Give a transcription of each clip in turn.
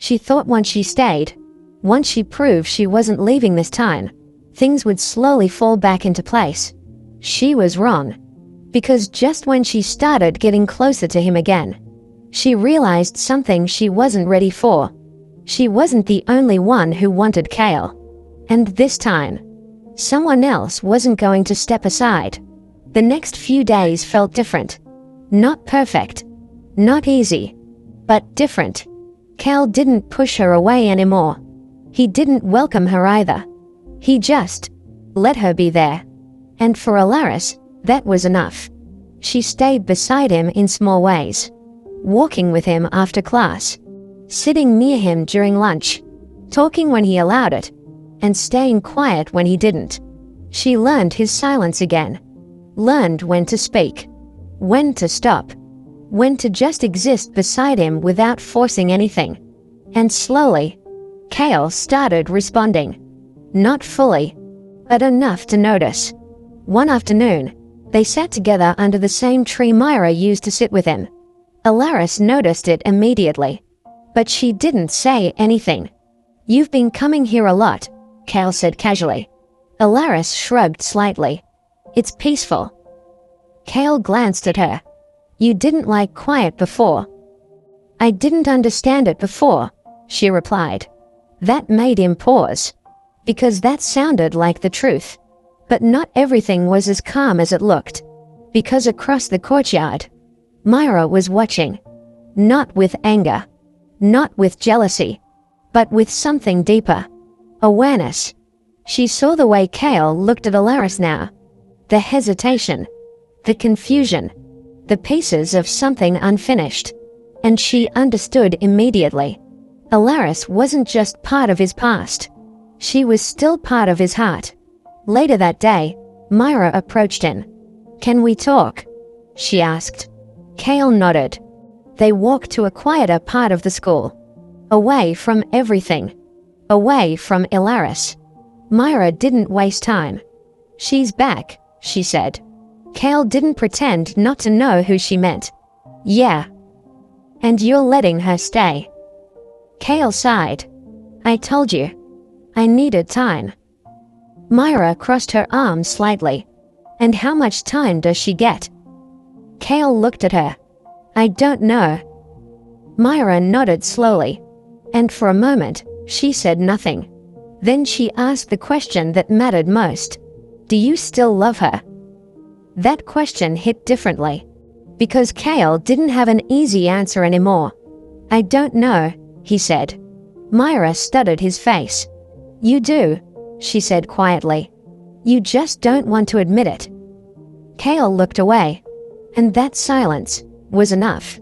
She thought once she stayed, once she proved she wasn't leaving this time, things would slowly fall back into place. She was wrong. Because just when she started getting closer to him again, she realized something she wasn't ready for. She wasn't the only one who wanted Kael. And this time, someone else wasn't going to step aside. The next few days felt different. Not perfect. Not easy. But different. Kael didn't push her away anymore. He didn't welcome her either. He just let her be there. And for Elaris, that was enough. She stayed beside him in small ways. Walking with him after class. Sitting near him during lunch. Talking when he allowed it. And staying quiet when he didn't. She learned his silence again. Learned when to speak. When to stop. When to just exist beside him without forcing anything. And slowly, Kael started responding. Not fully, but enough to notice. One afternoon, they sat together under the same tree Myra used to sit with him. Elaris noticed it immediately, but she didn't say anything. "You've been coming here a lot," Kael said casually. Elaris shrugged slightly. "It's peaceful." Kael glanced at her. "You didn't like quiet before." "I didn't understand it before," she replied. That made him pause. Because that sounded like the truth. But not everything was as calm as it looked. Because across the courtyard, Myra was watching. Not with anger. Not with jealousy. But with something deeper. Awareness. She saw the way Kael looked at Elaris now. The hesitation. The confusion. The pieces of something unfinished. And she understood immediately. Elaris wasn't just part of his past. She was still part of his heart. Later that day, Myra approached him. "Can we talk?" she asked. Kael nodded. They walked to a quieter part of the school. Away from everything. Away from Elaris. Myra didn't waste time. "She's back," she said. Kael didn't pretend not to know who she meant. "Yeah. And you're letting her stay." Kael sighed. "I told you. I needed time." Myra crossed her arms slightly. "And how much time does she get?" Kael looked at her. "I don't know." Myra nodded slowly. And for a moment, she said nothing. Then she asked the question that mattered most. "Do you still love her?" That question hit differently. Because Kael didn't have an easy answer anymore. "I don't know," he said. Myra studied his face. "You do," she said quietly. "You just don't want to admit it." Kael looked away. And that silence was enough.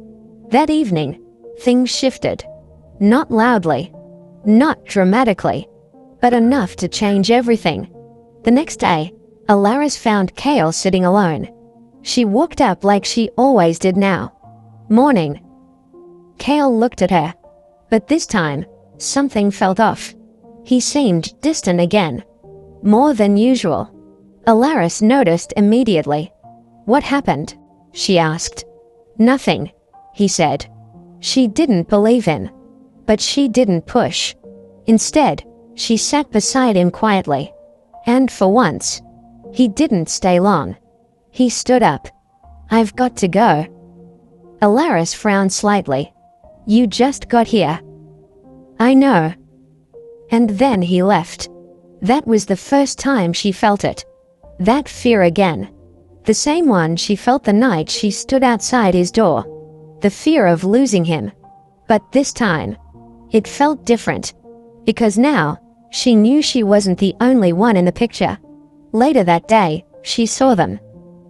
That evening, things shifted. Not loudly. Not dramatically. But enough to change everything. The next day, Elaris found Kael sitting alone. She walked up like she always did now. "Morning." Kael looked at her. But this time, something felt off. He seemed distant again. More than usual. Elaris noticed immediately. "What happened?" she asked. "Nothing," he said. She didn't believe him. But she didn't push. Instead, she sat beside him quietly. And for once, he didn't stay long. He stood up. "I've got to go." Elaris frowned slightly. "You just got here." "I know." And then he left. That was the first time she felt it. That fear again. The same one she felt the night she stood outside his door. The fear of losing him. But this time, it felt different. Because now, she knew she wasn't the only one in the picture. Later that day, she saw them.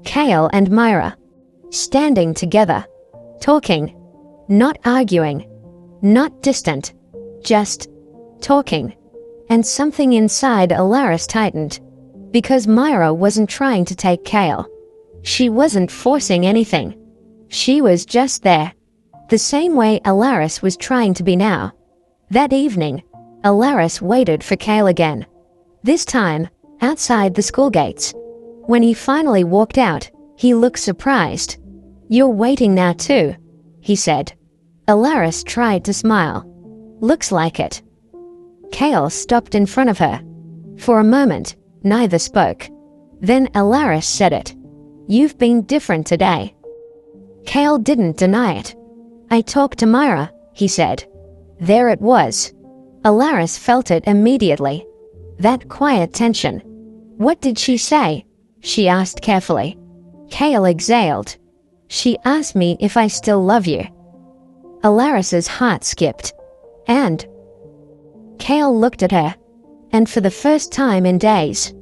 Kael and Myra. Standing together. Talking. Not arguing. Not distant. Just talking. And something inside Elaris tightened. Because Myra wasn't trying to take Kael. She wasn't forcing anything. She was just there. The same way Elaris was trying to be now. That evening, Elaris waited for Kael again. This time, outside the school gates. When he finally walked out, he looked surprised. "You're waiting now too," he said. Elaris tried to smile. Looks like it. Kael stopped in front of her. For a moment, neither spoke. Then Elaris said it. You've been different today. Kael didn't deny it. I talked to Myra, he said. There it was. Elaris felt it immediately. That quiet tension. What did she say? She asked carefully. Kael exhaled. She asked me if I still love you. Elaris's heart skipped. And? Kael looked at her. And for the first time in days,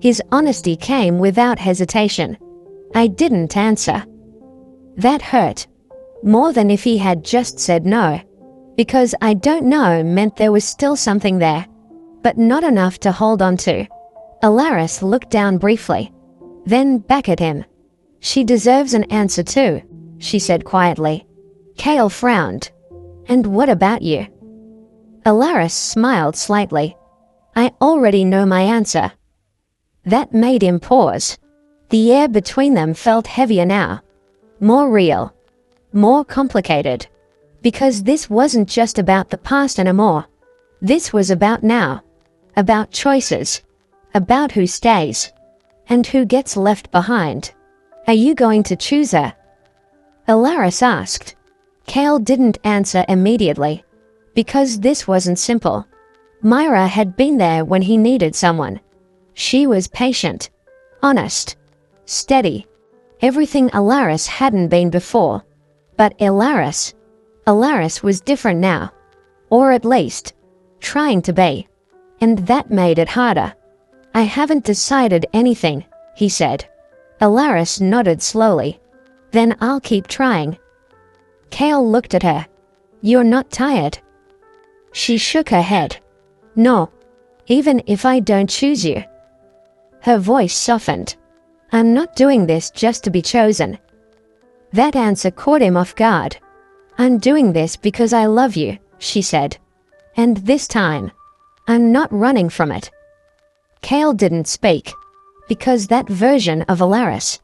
his honesty came without hesitation. I didn't answer. That hurt. More than if he had just said no. Because I don't know meant there was still something there. But not enough to hold on to. Elaris looked down briefly. Then back at him. She deserves an answer too, she said quietly. Kael frowned. And what about you? Elaris smiled slightly. I already know my answer. That made him pause. The air between them felt heavier now. More real. More complicated. Because this wasn't just about the past anymore. This was about now. About choices. About who stays. And who gets left behind. Are you going to choose her? Elaris asked. Kael didn't answer immediately. Because this wasn't simple. Myra had been there when he needed someone. She was patient. Honest. Steady. Everything Elaris hadn't been before. But Elaris was different now. Or at least, trying to be. And that made it harder. I haven't decided anything, he said. Elaris nodded slowly. Then I'll keep trying. Kael looked at her. You're not tired? She shook her head. No. Even if I don't choose you. Her voice softened. I'm not doing this just to be chosen. That answer caught him off guard. I'm doing this because I love you, she said. And this time, I'm not running from it. Kael didn't speak, because that version of Elaris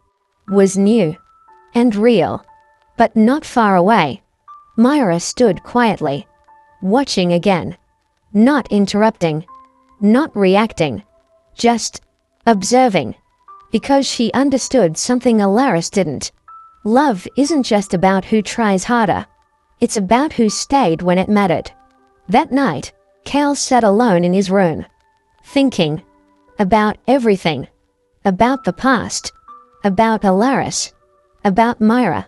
was new and real, but not far away. Myra stood quietly, watching again, not interrupting, not reacting, just observing, because she understood something Elaris didn't. Love isn't just about who tries harder. It's about who stayed when it mattered. That night, Kael sat alone in his room, thinking about everything. About the past. About Elaris. About Myra.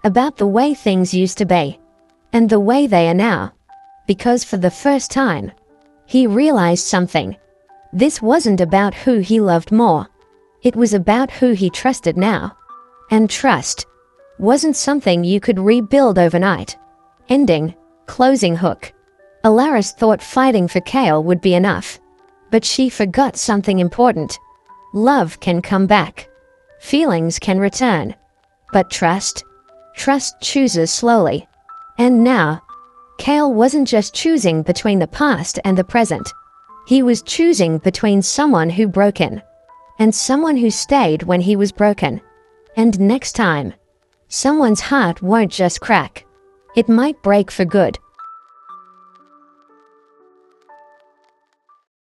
About the way things used to be. And the way they are now. Because for the first time, he realized something. This wasn't about who he loved more. It was about who he trusted now. And trust wasn't something you could rebuild overnight. Ending, closing hook. Elaris thought fighting for Kael would be enough. But she forgot something important. Love can come back. Feelings can return. But trust chooses slowly. And now, Kael wasn't just choosing between the past and the present. He was choosing between someone who broken and someone who stayed when he was broken. And next time, someone's heart won't just crack. It might break for good.